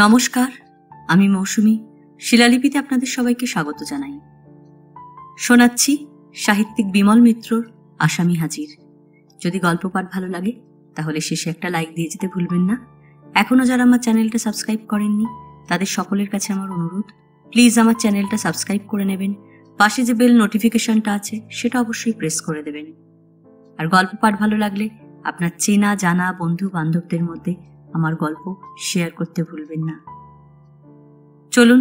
নমস্কার, আমি মৌসুমী। শিলালিপিতে আপনাদের সবাইকে স্বাগত জানাই। শোনাচ্ছি সাহিত্যিক বিমল মিত্রর আসামি হাজির। যদি গল্প পাঠ ভালো লাগে তাহলে শেষে একটা লাইক দিয়ে যেতে ভুলবেন না। এখনো যারা আমার চ্যানেলটা সাবস্ক্রাইব করেননি তাদের সকলের কাছে আমার অনুরোধ, প্লিজ আমার চ্যানেলটা সাবস্ক্রাইব করে নেবেন। পাশে যে বেল নোটিফিকেশনটা আছে সেটা অবশ্যই প্রেস করে দেবেন। আর গল্প পাঠ ভালো লাগলে আপনার চেনা জানা বন্ধু বান্ধবদের মধ্যে আমার গল্প শেয়ার করতে ভুলবেন না। চলুন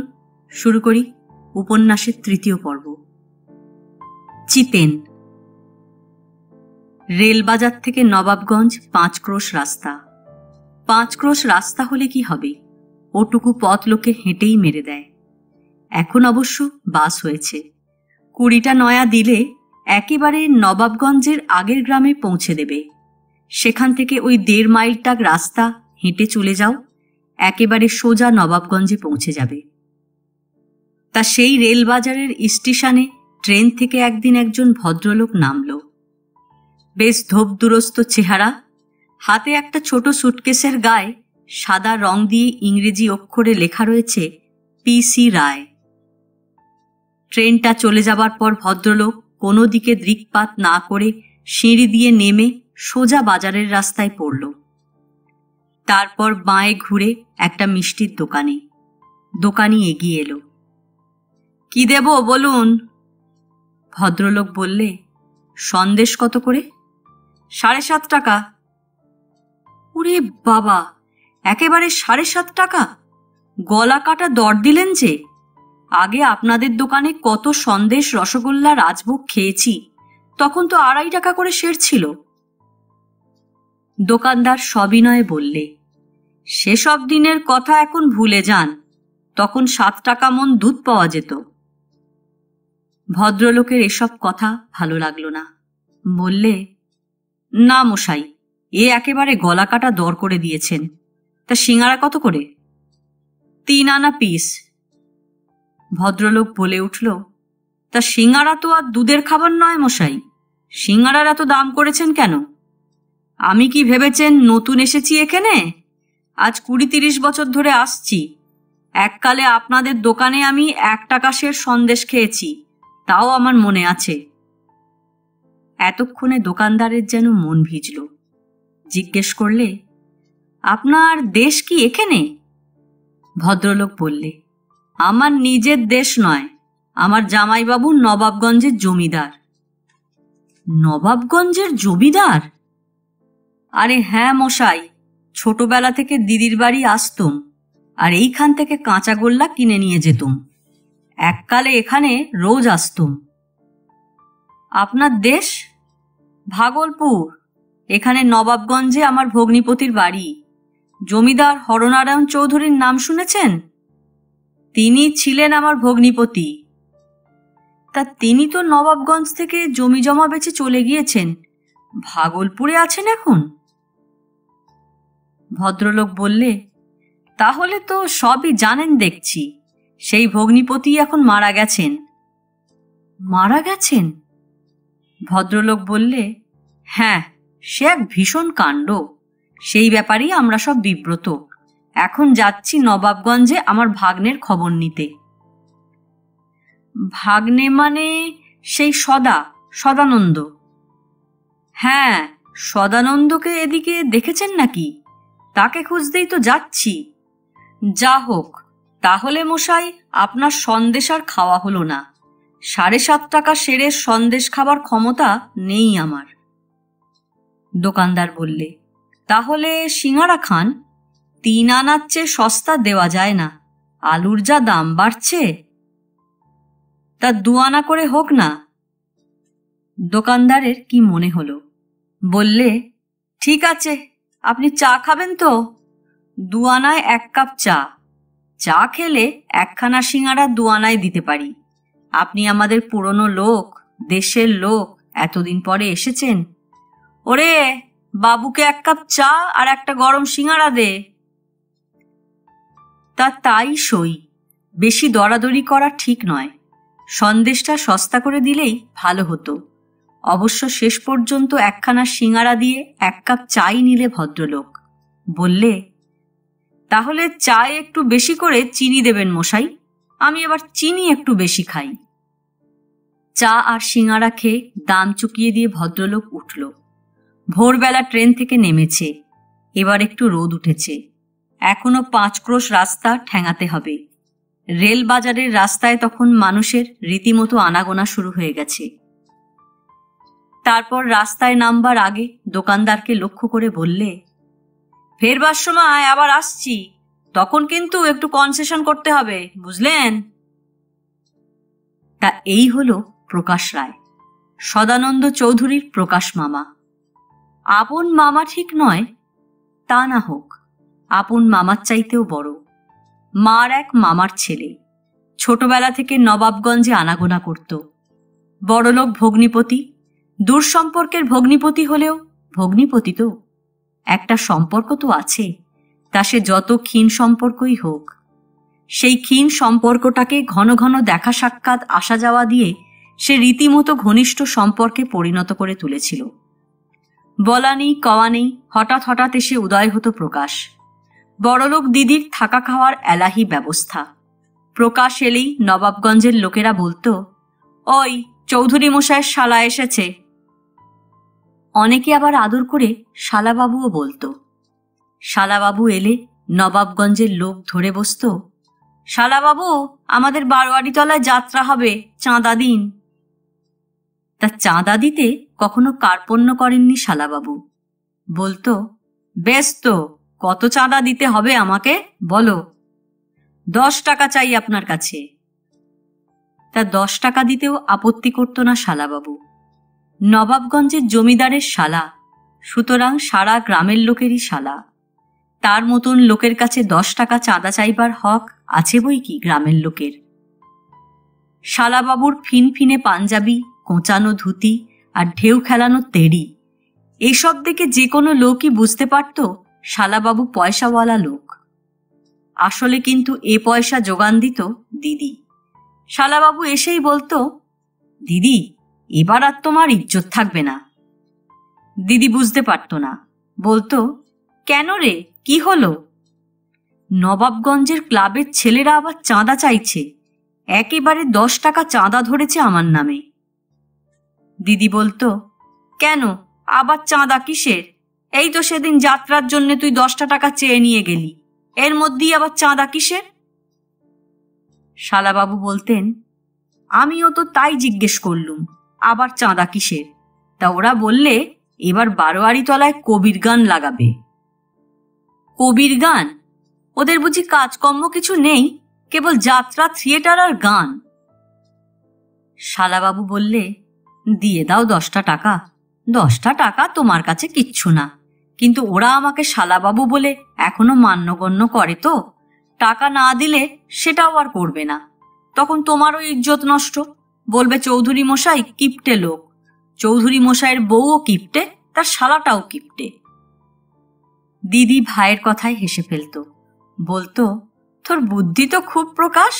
শুরু করি উপন্যাসের তৃতীয় পর্ব, চিতেন। রেলবাজার থেকে নবাবগঞ্জ 5 ক্রোশ রাস্তা। 5 ক্রোশ রাস্তা হলে কি হবে, ওটুকু পথ লোকে হেঁটেই মেরে দেয়। এখন অবশ্য বাস হয়েছে। 20টা নয়া দিলে একেবারে নবাবগঞ্জের আগের গ্রামে পৌঁছে দেবে। সেখান থেকে ওই 1.5 মাইলটা রাস্তা হেঁটে চলে যাও, একেবারে সোজা নবাবগঞ্জে পৌঁছে যাবে। তা সেই রেলবাজারের স্টেশনে ট্রেন থেকে একদিন একজন ভদ্রলোক নামল। বেশ ধোপদুরস্ত চেহারা, হাতে একটা ছোট সুটকেসের গায়ে সাদা রং দিয়ে ইংরেজি অক্ষরে লেখা রয়েছে PC রায়। ট্রেনটা চলে যাবার পর ভদ্রলোক কোনো দিকে দৃকপাত না করে সিঁড়ি দিয়ে নেমে সোজা বাজারের রাস্তায় পড়ল। তারপর বাঁয়ে ঘুরে একটা মিষ্টির দোকানি এগিয়ে এলো। কি দেব বলুন? ভদ্রলোক বললে, সন্দেশ কত করে? 7.5 টাকা। ওরে বাবা, একেবারে 7.5 টাকা? গলা কাটা দর দিলেন যে। আগে আপনাদের দোকানে কত সন্দেশ, রসগোল্লা, রাজভোগ খেয়েছি, তখন তো 2.5 টাকা করে সের ছিল। দোকানদার সবিনয়ে বললে, সেসব দিনের কথা এখন ভুলে যান, তখন 7 টাকা মণ দুধ পাওয়া যেত। ভদ্রলোকের এসব কথা ভালো লাগলো না। বললে, না মশাই, এ একেবারে গলা কাটা দর করে দিয়েছেন। তা সিঙ্গারা কত করে? 3 আনা পিস। ভদ্রলোক বলে উঠল, তা সিঙ্গারা তো আর দুধের খাবার নয় মশাই, সিঙ্গারার এত দাম করেছেন কেন? আমি কি ভেবেছেন নতুন এসেছি এখানে? আজ 20-30 বছর ধরে আসছি। এককালে আপনাদের দোকানে আমি 1 টাকা সের সন্দেশ খেয়েছি, তাও আমার মনে আছে। এতক্ষণে দোকানদারের যেন মন ভিজল। জিজ্ঞেস করলে, আপনার দেশ কি এখানে? ভদ্রলোক বললে, আমার নিজের দেশ নয়, আমার জামাইবাবু নবাবগঞ্জের জমিদার। নবাবগঞ্জের জমিদার? আরে হ্যাঁ মশাই, ছোটবেলা থেকে দিদির বাড়ি আসতুম, আর এইখান থেকে কাঁচা গোল্লা কিনে নিয়ে যেতুম। এককালে এখানে রোজ আসতুম। আপনার দেশ? ভাগলপুর। এখানে নবাবগঞ্জে আমার ভগ্নিপতির বাড়ি। জমিদার হরনারায়ণ চৌধুরীর নাম শুনেছেন? তিনি ছিলেন আমার ভগ্নিপতি। তা তিনি তো নবাবগঞ্জ থেকে জমি জমা বেচে চলে গিয়েছেন, ভাগলপুরে আছেন এখন। ভদ্রলোক বললে, তাহলে তো সবই জানেন দেখছি। সেই ভগ্নিপতি এখন মারা গেছেন। মারা গেছেন? ভদ্রলোক বললে, হ্যাঁ, সে এক ভীষণ কাণ্ড। সেই ব্যাপারেই আমরা সব বিব্রত। এখন যাচ্ছি নবাবগঞ্জে আমার ভাগ্নের খবর নিতে। ভাগ্নে মানে সেই সদানন্দ? হ্যাঁ, সদানন্দকে এদিকে দেখেছেন নাকি? তাকে খুঁজতেই তো যাচ্ছি। যা হোক, তাহলে মশাই আপনার সন্দেশ আর খাওয়া হলো না। 7.5 টাকা সেরের সন্দেশ খাবার ক্ষমতা নেই আমার। দোকানদার বললে, তাহলে সিঙ্গারা খান। 3 আনার চেয়ে সস্তা দেওয়া যায় না, আলুর যা দাম বাড়ছে। তা 2 আনা করে হোক না। দোকানদারের কি মনে হলো, বললে, ঠিক আছে, আপনি চা খাবেন তো? 2 আনায় 1 কাপ চা। চা খেলে 1খানা সিঙ্গারা 2 আনায় দিতে পারি। আপনি আমাদের পুরনো লোক, দেশের লোক, এতদিন পরে এসেছেন। ওরে বাবুকে 1 কাপ চা আর একটা গরম সিঙ্গারা দে। তা তাই সই, বেশি দরাদরি করা ঠিক নয়। সন্দেশটা সস্তা করে দিলেই ভালো হতো। অবশ্য শেষ পর্যন্ত 1খানা সিঙ্গারা দিয়ে 1 কাপ চাই নিলে ভদ্রলোক। বললে, তাহলে চায়ে একটু বেশি করে চিনি দেবেন মশাই, আমি আবার চিনি একটু বেশি খাই। চা আর সিঙাড়া খেয়ে দাম চুকিয়ে দিয়ে ভদ্রলোক উঠল। ভোরবেলা ট্রেন থেকে নেমেছে, এবার একটু রোদ উঠেছে। এখনো 5 ক্রোশ রাস্তা ঠেঙাতে হবে। রেল বাজারের রাস্তায় তখন মানুষের রীতিমতো আনাগোনা শুরু হয়ে গেছে। তারপর রাস্তায় নামবার আগে দোকানদারকে লক্ষ্য করে বললে, ফেরবার সময় আবার আসছি, তখন কিন্তু একটু কনসেশন করতে হবে, বুঝলেন? তা এই হলো প্রকাশ রায়, সদানন্দ চৌধুরীর প্রকাশ মামা। আপন মামা ঠিক নয়, তা না হোক, আপন মামার চাইতেও বড়। মার এক মামার ছেলে, ছোটবেলা থেকে নবাবগঞ্জে আনাগোনা করত। বড়লোক ভগ্নিপতি, দূর সম্পর্কের ভগ্নিপতি হলেও ভগ্নিপতি তো একটা সম্পর্ক তো আছে, তা সে যত ক্ষীণ সম্পর্কই হোক। সেই ক্ষীণ সম্পর্কটাকে ঘন ঘন দেখা সাক্ষাৎ আসা যাওয়া দিয়ে সে রীতিমতো ঘনিষ্ঠ সম্পর্কে পরিণত করে তুলেছিল। বলা নেই কওয়া নেই, হঠাৎ হঠাৎ এসে উদয় হতো প্রকাশ। বড়লোক দিদির থাকা খাওয়ার এলাহি ব্যবস্থা। প্রকাশ এলেই নবাবগঞ্জের লোকেরা বলতো, ওই চৌধুরী মশাইয়ের শালা এসেছে। অনেকে আবার আদর করে শালাবাবুও বলতো। শালাবাবু এলে নবাবগঞ্জের লোক ধরে বসত, শালাবাবু, আমাদের বারোয়ারিতলায় যাত্রা হবে, চাঁদা দিন। তা চাঁদা দিতে কখনো কার্পণ্য করেননি শালাবাবু। বলতো, বেশ তো, কত চাঁদা দিতে হবে আমাকে বলো? 10 টাকা চাই আপনার কাছে। তা 10 টাকা দিতেও আপত্তি করত না শালাবাবু। নবাবগঞ্জের জমিদারের শালা, সুতরাং সারা গ্রামের লোকেরই শালা। তার মতন লোকের কাছে 10 টাকা চাঁদা চাইবার হক আছে বই কি গ্রামের লোকের। শালাবাবুর ফিনফিনে পাঞ্জাবি, কোঁচানো ধুতি আর ঢেউ খেলানো তেড়ি, এসব দেখে যে কোনো লোকই বুঝতে পারত শালাবাবু পয়সাওয়ালা লোক। আসলে কিন্তু এ পয়সা যোগান দিত দিদি। শালাবাবু এসেই বলতো, দিদি, এবার আর তোমার ইজ্জত থাকবে না। দিদি বুঝতে পারত না, বলতো, কেন রে, কি হলো? নবাবগঞ্জের ক্লাবের ছেলেরা আবার চাঁদা চাইছে, একেবারে 10 টাকা চাঁদা ধরেছে আমার নামে। দিদি বলতো, কেন আবার চাঁদা কিসের? এই তো সেদিন যাত্রার জন্য তুই 10 টাকা চেয়ে নিয়ে গেলি, এর মধ্যেই আবার চাঁদা কিসের? শালাবাবু বলতেন, আমিও তো তাই জিজ্ঞেস করলুম, আবার চাঁদা কিসের? তা ওরা বললে এবার বারোয়ারিতলায় কবির গান লাগাবে। কবির গান? ওদের বুঝি কাজকর্ম কিছু নেই, কেবল যাত্রা, থিয়েটার আর গান? শালাবাবু বললে, দিয়ে দাও 10 টাকা। 10 টাকা তোমার কাছে কিচ্ছু না, কিন্তু ওরা আমাকে শালাবাবু বলে এখনো মান্যগণ্য করে তো, টাকা না দিলে সেটাও আর করবে না। তখন তোমারও ইজ্জত নষ্ট, বলবে চৌধুরী মশাই কিপটে লোক। চৌধুরী মশাইয়ের বউও কিপটে, তার শালাটাও কিপটে। দিদি ভাইয়ের কথায় হেসে ফেলত, বলতো, তোর বুদ্ধি তো খুব প্রকাশ।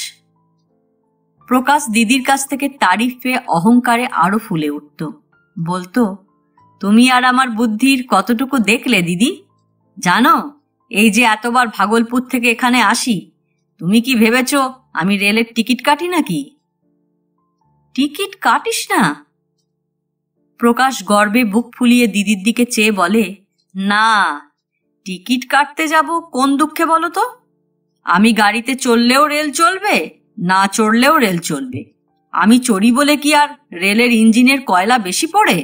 প্রকাশ দিদির কাছ থেকে তারিফ পেয়ে অহংকারে আরো ফুলে উঠত। বলতো, তুমি আর আমার বুদ্ধির কতটুকু দেখলে দিদি? জানো, এই যে এতবার ভাগলপুর থেকে এখানে আসি, তুমি কি ভেবেছ আমি রেলের টিকিট কাটি নাকি? টিকিট কাটিস না? প্রকাশ গর্বে বুক ফুলিয়ে দিদির দিকে চেয়ে বলে, না, টিকিট কাটতে যাব কোন দুঃখে বলো তো? আমি গাড়িতে চললেও রেল চলবে, না চড়লেও রেল চলবে। আমি চড়ি বলে কি আর রেলের ইঞ্জিনের কয়লা বেশি পড়ে?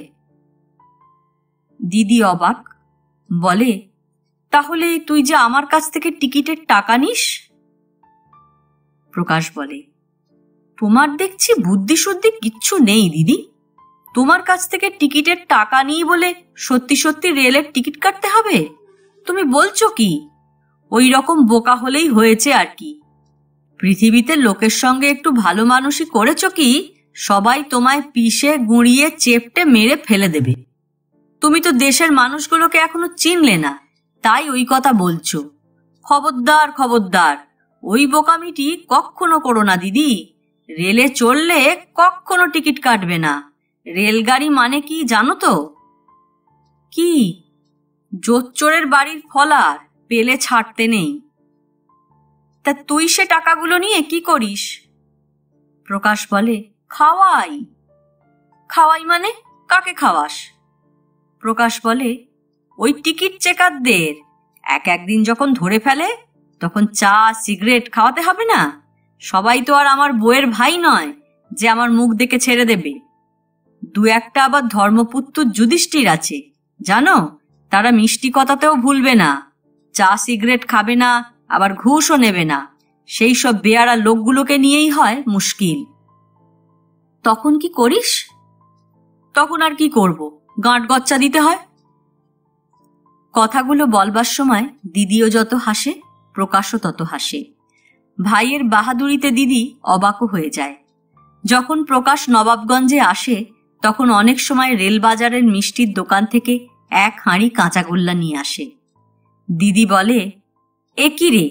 দিদি অবাক, বলে, তাহলে তুই যে আমার কাছ থেকে টিকিটের টাকা নিস? প্রকাশ বলে, তোমার দেখছি বুদ্ধি শুদ্ধি কিচ্ছু নেই দিদি। তোমার কাছ থেকে টিকিটের টাকা নিই বলে সত্যি সত্যি রেলের টিকিট কাটতে হবে? তুমি বলছো কি? ওই রকম বোকা হলেই হয়েছে আর কি। পৃথিবীতে লোকের সঙ্গে একটু ভালো মানুষই করেছ কি সবাই তোমায় পিষে গুঁড়িয়ে চেপটে মেরে ফেলে দেবে। তুমি তো দেশের মানুষগুলোকে এখনো চিনলে না, তাই ওই কথা বলছো। খবরদার খবরদার, ওই বোকামিটি কখনো করো না দিদি। রেলে চড়লে কখনো টিকিট কাটবে না। রেলগাড়ি মানে কি জানো তো? কি? জোচ্চোরের বাড়ির ফলার, পেলে ছাড়তে নেই। তা তুই সে টাকাগুলো নিয়ে কি করিস? প্রকাশ বলে, খাওয়াই। খাওয়াই মানে? কাকে খাওয়াস? প্রকাশ বলে, ওই টিকিট চেকারদের। একদিন যখন ধরে ফেলে তখন চা সিগারেট খাওয়াতে হবে না? সবাই তো আর আমার বউয়ের ভাই নয় যে আমার মুখ দেখে ছেড়ে দেবে। দু একটা আবার ধর্মপুত্র যুধিষ্ঠির আছে, জানো? তারা মিষ্টি কথাতেও ভুলবে না, চা সিগারেট খাবে না, আবার ঘুষও নেবে না। সেই সব বেয়ারা লোকগুলোকে নিয়েই হয় মুশকিল। তখন কি করিস? তখন আর কি করব, গাঁট গচ্চা দিতে হয়। কথাগুলো বলবার সময় দিদিও যত হাসে, প্রকাশও তত হাসে। ভাইয়ের বাহাদুরিতে দিদি অবাকও হয়ে যায়। যখন প্রকাশ নবাবগঞ্জে আসে তখন অনেক সময় রেলবাজারের মিষ্টির দোকান থেকে এক হাঁড়ি কাঁচাগোল্লা নিয়ে আসে। দিদি বলে, এ কি রে,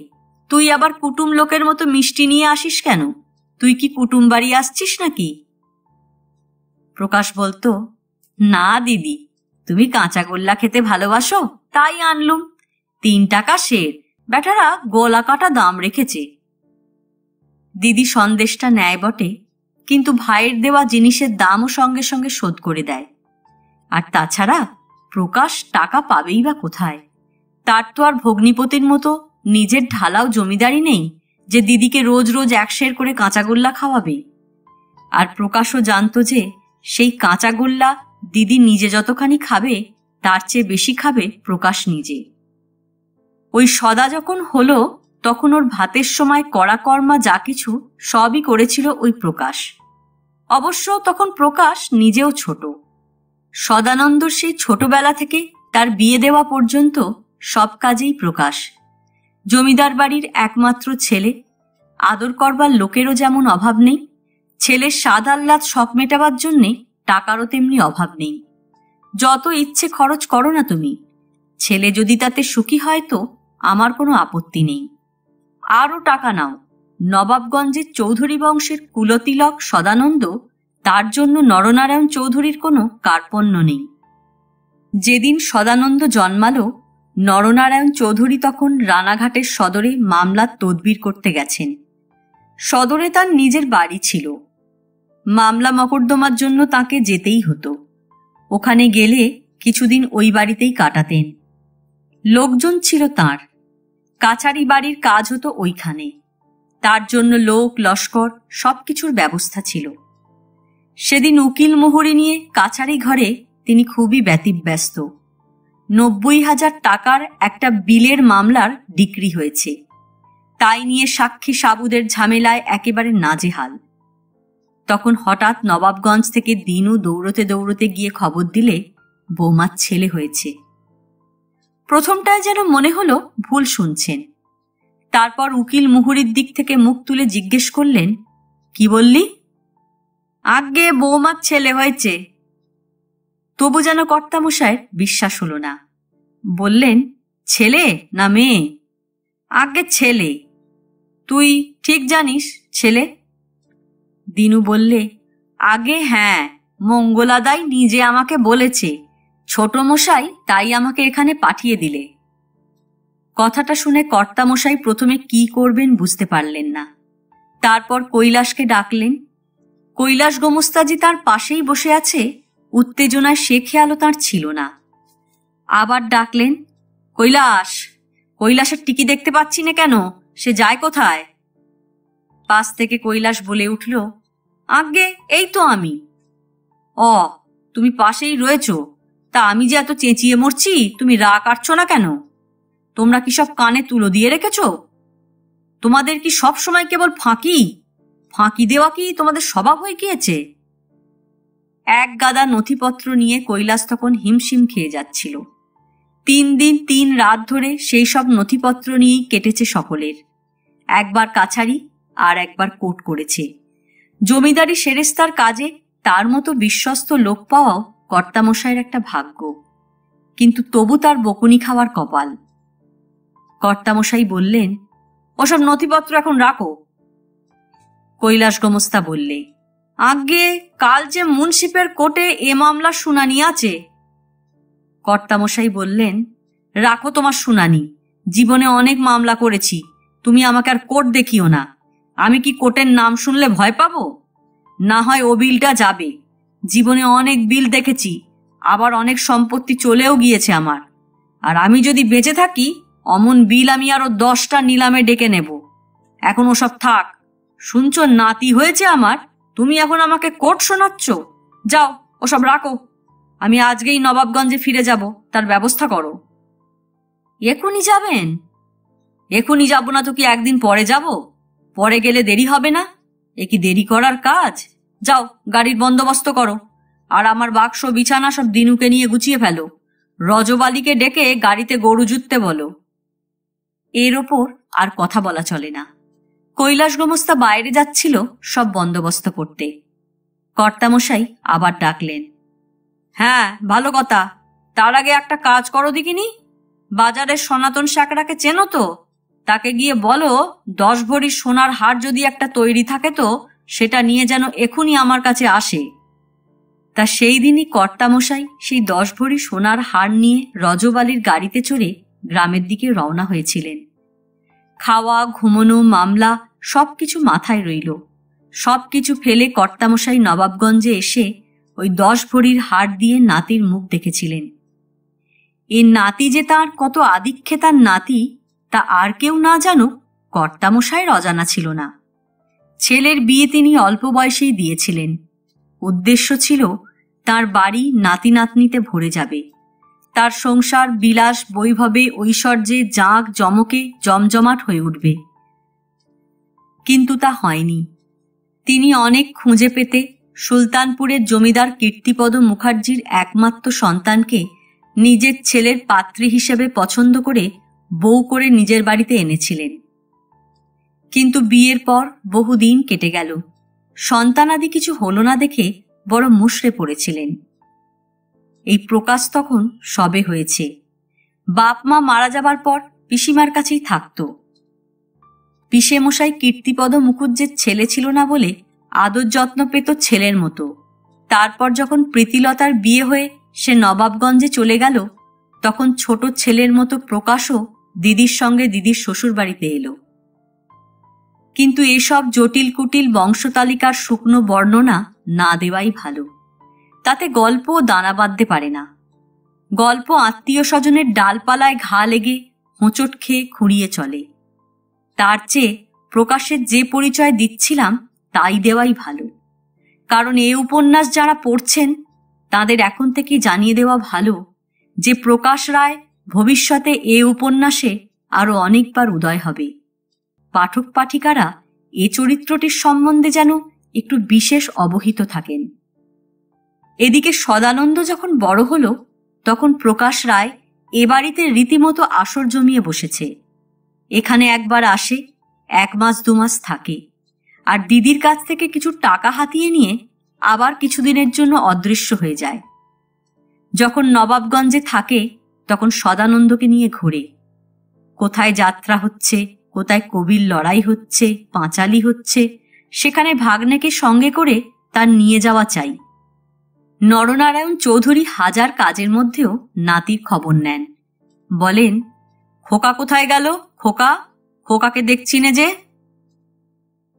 তুই আবার কুটুম লোকের মতো মিষ্টি নিয়ে আসিস কেন? তুই কি কুটুম বাড়ি আসছিস নাকি? প্রকাশ বলতো, না দিদি, তুমি কাঁচাগোল্লা খেতে ভালোবাসো তাই আনলুম। 3 টাকা সের, বেটারা গলা কাটা দাম রেখেছে। দিদি সন্দেশটা নেয় বটে, কিন্তু ভাইয়ের দেওয়া জিনিসের দামও সঙ্গে সঙ্গে শোধ করে দেয়। আর তাছাড়া প্রকাশ টাকা পাবেই বা কোথায়? তার তো আর ভগ্নিপতির মতো নিজের ঢালাও জমিদারি নেই যে দিদিকে রোজ রোজ 1 সের করে কাঁচাগোল্লা খাওয়াবে। আর প্রকাশও জানতো যে সেই কাঁচাগোল্লা দিদি নিজে যতখানি খাবে তার চেয়ে বেশি খাবে প্রকাশ নিজে। ওই সদা যখন হলো তখন ওর ভাতের সময় কড়াকর্মা যা কিছু সবই করেছিল ওই প্রকাশ। অবশ্য তখন প্রকাশ নিজেও ছোট। সদানন্দর সেই ছোটবেলা থেকে তার বিয়ে দেওয়া পর্যন্ত সব কাজেই প্রকাশ। জমিদার বাড়ির একমাত্র ছেলে, আদর করবার লোকেরও যেমন অভাব নেই, ছেলের স্বাদ আহ্লাদ শখ মেটাবার জন্যে টাকারও তেমনি অভাব নেই। যত ইচ্ছে খরচ করো না তুমি, ছেলে যদি তাতে সুখী হয় তো আমার কোনো আপত্তি নেই। আরও টাকা নাও। নবাবগঞ্জের চৌধুরী বংশের কুলতিলক সদানন্দ, তার জন্য নরনারায়ণ চৌধুরীর কোনো কার্পণ্য নেই। যেদিন সদানন্দ জন্মালো নরনারায়ণ চৌধুরী তখন রানাঘাটের সদরে মামলার তদবির করতে গেছেন। সদরে তার নিজের বাড়ি ছিল। মামলা মকদ্দমার জন্য তাকে যেতেই হতো। ওখানে গেলে কিছুদিন ওই বাড়িতেই কাটাতেন। লোকজন ছিল তাঁর, কাছারি বাড়ির কাজ হতো ওইখানে। তার জন্য লোক লস্কর সবকিছুর ব্যবস্থা ছিল। সেদিন উকিল মোহরি নিয়ে কাছারি ঘরে তিনি খুবই ব্যতিব্যস্ত। 90,000 টাকার একটা বিলের মামলার ডিক্রি হয়েছে, তাই নিয়ে সাক্ষী সাবুদের ঝামেলায় একেবারে নাজেহাল। তখন হঠাৎ নবাবগঞ্জ থেকে দিনু দৌড়তে দৌড়তে গিয়ে খবর দিলে বৌমার ছেলে হয়েছে। প্রথমটায় যেন মনে হলো ভুল শুনছেন। তারপর উকিল মুহুরির দিক থেকে মুখ তুলে জিজ্ঞেস করলেন, কি বললি? আজ্ঞে বৌমার ছেলে হয়েছে। তবু যেন কর্তামশায়ের বিশ্বাস হলো না। বললেন, ছেলে না মেয়ে? আজ্ঞে ছেলে। তুই ঠিক জানিস ছেলে? দিনু বললে, আগে হ্যাঁ, মঙ্গলাদাই নিজে আমাকে বলেছে, ছোট মশাই তাই আমাকে এখানে পাঠিয়ে দিলে। কথাটা শুনে কর্তামশাই প্রথমে কি করবেন বুঝতে পারলেন না। তারপর কৈলাসকে ডাকলেন। কৈলাস গোমস্তাজি তার পাশেই বসে আছে, উত্তেজনায় সে খেয়ালও তাঁর ছিল না। আবার ডাকলেন, কৈলাস, কৈলাসের টিকি দেখতে পাচ্ছি না কেন, সে যায় কোথায়? পাশ থেকে কৈলাস বলে উঠল, আজ্ঞে এই তো আমি। অ, তুমি পাশেই রয়েছ, তা আমি যে এত চেঁচিয়ে মরছি তুমি রাগ কাটছ না কেন? তোমরা কি সব কানে তুলো দিয়ে রেখেছ? তোমাদের কি সব সময় কেবল ফাঁকি ফাঁকি দেওয়া কি তোমাদের স্বভাব হয়ে গিয়েছে? এক গাদা নথিপত্র নিয়ে কৈলাস তখন হিমশিম খেয়ে যাচ্ছিল। 3 দিন 3 রাত ধরে সেই সব নথিপত্র নিয়েই কেটেছে সকলের। একবার কাছারি আর একবার কোর্ট করেছে। জমিদারি সেরেস্তার কাজে তার মতো বিশ্বস্ত লোক পাওয়াও কর্তামশাইয়ের একটা ভাগ্য, কিন্তু তবু তার বকুনি খাওয়ার কপাল। কর্তামশাই বললেন, ওসব নথিপত্র এখন রাখো। কৈলাস গোমস্তা বললে, আজ্ঞে কাল যে মুন্সিপের কোর্টে এ মামলার শুনানি আছে। কর্তামশাই বললেন, রাখো তোমার শুনানি, জীবনে অনেক মামলা করেছি, তুমি আমাকে আর কোর্ট দেখিও না। আমি কি কোর্টের নাম শুনলে ভয় পাবো? না হয় ও বিলটা যাবে। জীবনে অনেক বিল দেখেছি, আবার অনেক সম্পত্তি চলেও গিয়েছে আমার। আর আমি যদি বেঁচে থাকি, অমন বিল আমি আরো 10টা নিলামে ডেকে নেব। এখন ওসব থাক। শুনছো, নাতি হয়েছে আমার, তুমি এখন আমাকে কোর্ট শোনাচ্ছ? যাও, ওসব রাখো। আমি আজকেই নবাবগঞ্জে ফিরে যাব, তার ব্যবস্থা করো। এখনই যাবেন? এখনই যাব না তো কি একদিন পরে যাব? পরে গেলে দেরি হবে না? এ কি দেরি করার কাজ? যাও, গাড়ির বন্দোবস্ত করো। আর আমার বাক্স বিছানা সব দিনুকে নিয়ে গুছিয়ে ফেলো। রজবালিকে ডেকে গাড়িতে গরু জুততে বলো। এর ওপর আর কথা বলা চলে না। কৈলাস গোমস্তা বাইরে যাচ্ছিল সব বন্দোবস্ত করতে। কর্তামশাই আবার ডাকলেন। হ্যাঁ, ভালো কথা। তার আগে একটা কাজ করো দেখিনি। বাজারের সনাতন শাকরাকে চেনো তো? তাকে গিয়ে বলো 10 ভরি সোনার হার যদি একটা তৈরি থাকে তো সেটা নিয়ে যেন এখনই আমার কাছে আসে। তা সেই দিনই কর্তামশাই সেই 10 ভরি সোনার হার নিয়ে রজবালির গাড়িতে চড়ে গ্রামের দিকে রওনা হয়েছিলেন। খাওয়া, ঘুমোনো, মামলা সবকিছু মাথায় রইল। সবকিছু ফেলে কর্তামশাই নবাবগঞ্জে এসে ওই 10 ভরির হার দিয়ে নাতির মুখ দেখেছিলেন। এ নাতি যে তাঁর কত আদিক্ষেতার নাতি তা আর কেউ না জানুক, কর্তামশাইয়ের অজানা ছিল না। ছেলের বিয়ে তিনি অল্প বয়সেই দিয়েছিলেন। উদ্দেশ্য ছিল তার বাড়ি নাতি নাতনিতে ভরে যাবে, তার সংসার বিলাস বৈভবে ঐশ্বর্যে জাঁক জমকে জমজমাট হয়ে উঠবে। কিন্তু তা হয়নি। তিনি অনেক খুঁজে পেতে সুলতানপুরের জমিদার কীর্তিপদ মুখার্জির একমাত্র সন্তানকে নিজের ছেলের পাত্রী হিসেবে পছন্দ করে বউ করে নিজের বাড়িতে এনেছিলেন। কিন্তু বিয়ের পর বহুদিন কেটে গেল। সন্তানাদি কিছু হলো না দেখে বড় মুষড়ে পড়েছিলেন। এই প্রকাশ তখন সবে হয়েছে। বাপ মা মারা যাবার পর পিসিমার কাছেই থাকত। পিসে মশাই কীর্তিপদ মুখুজ্জের ছেলে ছিল না বলে আদর যত্ন পেত ছেলের মতো। তারপর যখন প্রীতিলতার বিয়ে হয়ে সে নবাবগঞ্জে চলে গেল, তখন ছোট ছেলের মতো প্রকাশও দিদির সঙ্গে দিদির শ্বশুর বাড়িতে এলো। কিন্তু এসব জটিল কুটিল বংশতালিকার শুকনো বর্ণনা না দেওয়াই ভালো। তাতে গল্পও দানা বাঁধতে পারে না। গল্প আত্মীয় স্বজনের ডালপালায় ঘা লেগে হোঁচট খেয়ে খুঁড়িয়ে চলে। তার চেয়ে প্রকাশের যে পরিচয় দিচ্ছিলাম তাই দেওয়াই ভালো। কারণ এ উপন্যাস যারা পড়ছেন তাদের এখন থেকে জানিয়ে দেওয়া ভালো যে প্রকাশ রায় ভবিষ্যতে এ উপন্যাসে আরো অনেকবার উদয় হবে। পাঠক পাঠিকারা এ চরিত্রটির সম্বন্ধে যেন একটু বিশেষ অবহিত থাকেন। এদিকে সদানন্দ যখন বড় হল, তখন প্রকাশ রায় এ বাড়িতে রীতিমতো আসর জমিয়ে বসেছে। এখানে একবার আসে, 1 মাস 2 মাস থাকে, আর দিদির কাছ থেকে কিছু টাকা হাতিয়ে নিয়ে আবার কিছুদিনের জন্য অদৃশ্য হয়ে যায়। যখন নবাবগঞ্জে থাকে তখন সদানন্দকে নিয়ে ঘোরে। কোথায় যাত্রা হচ্ছে, কোথায় কবির লড়াই হচ্ছে, পাঁচালি হচ্ছে, সেখানে ভাগ্নেকে সঙ্গে করে তার নিয়ে যাওয়া চাই। নরনারায়ণ চৌধুরী হাজার কাজের মধ্যেও নাতির খবর নেন। বলেন, খোকা কোথায় গেল? খোকা, খোকাকে দেখছি না যে।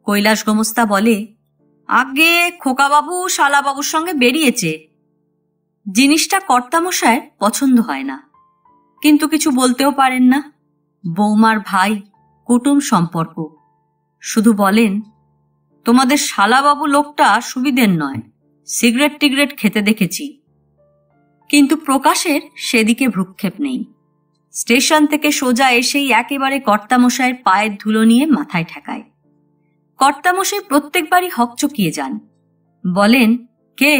কৈলাস গোমস্তা বলে, আগে খোকাবাবু শালাবাবুর সঙ্গে বেরিয়েছে। জিনিসটা কর্তামশায়ের পছন্দ হয় না, কিন্তু কিছু বলতেও পারেন না। বৌমার ভাই, কুটুম সম্পর্ক। শুধু বলেন, তোমাদের শালাবাবু লোকটা সুবিধের নয়, সিগারেট টিগারেট খেতে দেখেছি। কিন্তু প্রকাশের সেদিকে ভ্রুক্ষেপ নেই। স্টেশন থেকে সোজা এসেই একেবারে কর্তামশায়ের পায়ের ধুলো নিয়ে মাথায় ঠেকায়। কর্তামশাই প্রত্যেকবারই হকচকিয়ে যান। বলেন, কে?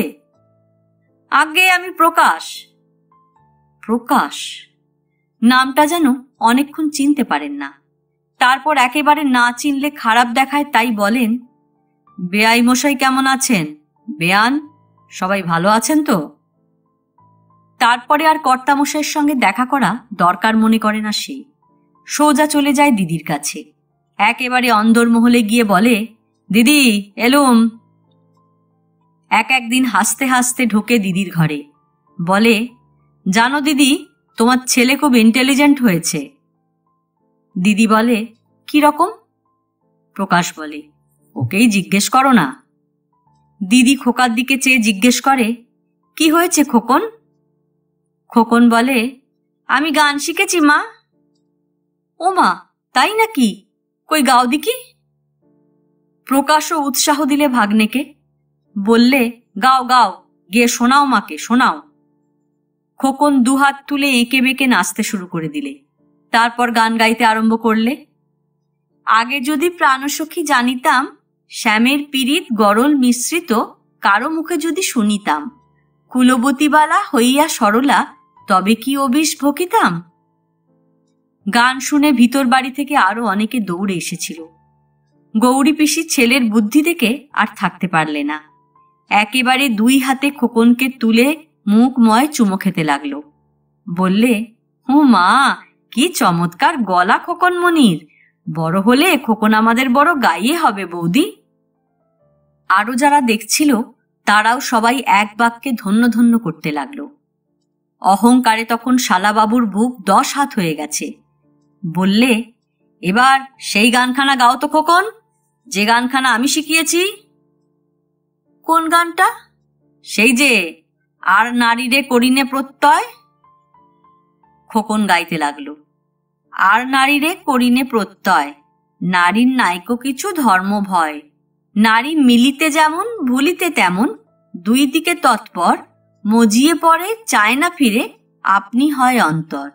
আগে আমি প্রকাশ। প্রকাশ নামটা যেন অনেকক্ষণ চিনতে পারেন না। তারপর একেবারে না চিনলে খারাপ দেখায়, তাই বলেন, বেয়াই মশাই কেমন আছেন? বেয়ান, সবাই ভালো আছেন তো? তারপরে আর কর্তামশাইয়ের সঙ্গে দেখা করা দরকার মনে করে না সে। সোজা চলে যায় দিদির কাছে। একেবারে অন্দরমহলে গিয়ে বলে, দিদি এলুম। একদিন হাসতে হাসতে ঢোকে দিদির ঘরে। বলে, জানো দিদি, তোমার ছেলে খুব ইন্টেলিজেন্ট হয়েছে। দিদি বলে, কি রকম? প্রকাশ বলে, ওকেই জিজ্ঞেস করো না। দিদি খোকার দিকে চেয়ে জিজ্ঞেস করে, কি হয়েছে খোকন? খোকন বলে, আমি গান শিখেছি মা। ও মা, তাই নাকি? কই গাও দেখি। প্রকাশও উৎসাহ দিলে ভাগ্নেকে, বললে, গাও গাও, গিয়ে শোনাও মাকে, শোনাও। খোকন দুহাত তুলে এঁকে বেঁকে নাচতে শুরু করে দিলে। তারপর গান গাইতে আরম্ভ করলে, আগে যদি প্রাণসখী জানিতাম, শ্যামের পীড়িত গরল মিশ্রিত কারো মুখে যদি শুনিতাম, কুলবতীবালা হইয়া সরলা তবে কি অবিষ ভকিতাম। গান শুনে ভিতর বাড়ি থেকে আরো অনেকে দৌড়ে এসেছিল। গৌরী পিসির ছেলের বুদ্ধি দেখে আর থাকতে পারলে না। একেবারে দুই হাতে খোকনকে তুলে মুখময় চুমো খেতে লাগলো। বললে, ও মা, কি চমৎকার গলা খোকন মনির, বড় হলে খোকন আমাদের বড় গাইয়ে হবে বৌদি। আরো যারা দেখছিল তারাও সবাই এক বাক্যে ধন্য ধন্য করতে লাগলো। অহংকারে তখন শালাবাবুর বুক 10 হাত হয়ে গেছে। বললে, এবার সেই গানখানা গাও তো খোকন, যে গানখানা আমি শিখিয়েছি। কোন গানটা? সেই যে আর নারীরে করিনে প্রত্যয়। খোকন গাইতে লাগলো, আর নারীরে করিনে প্রত্যয়, নারীর নাইকো কিছু ধর্ম ভয়, নারী মিলিতে যেমন ভুলিতে তেমন, দুই দিকে তৎপর, মজিয়ে পড়ে চায় না ফিরে, আপনি হয় অন্তর।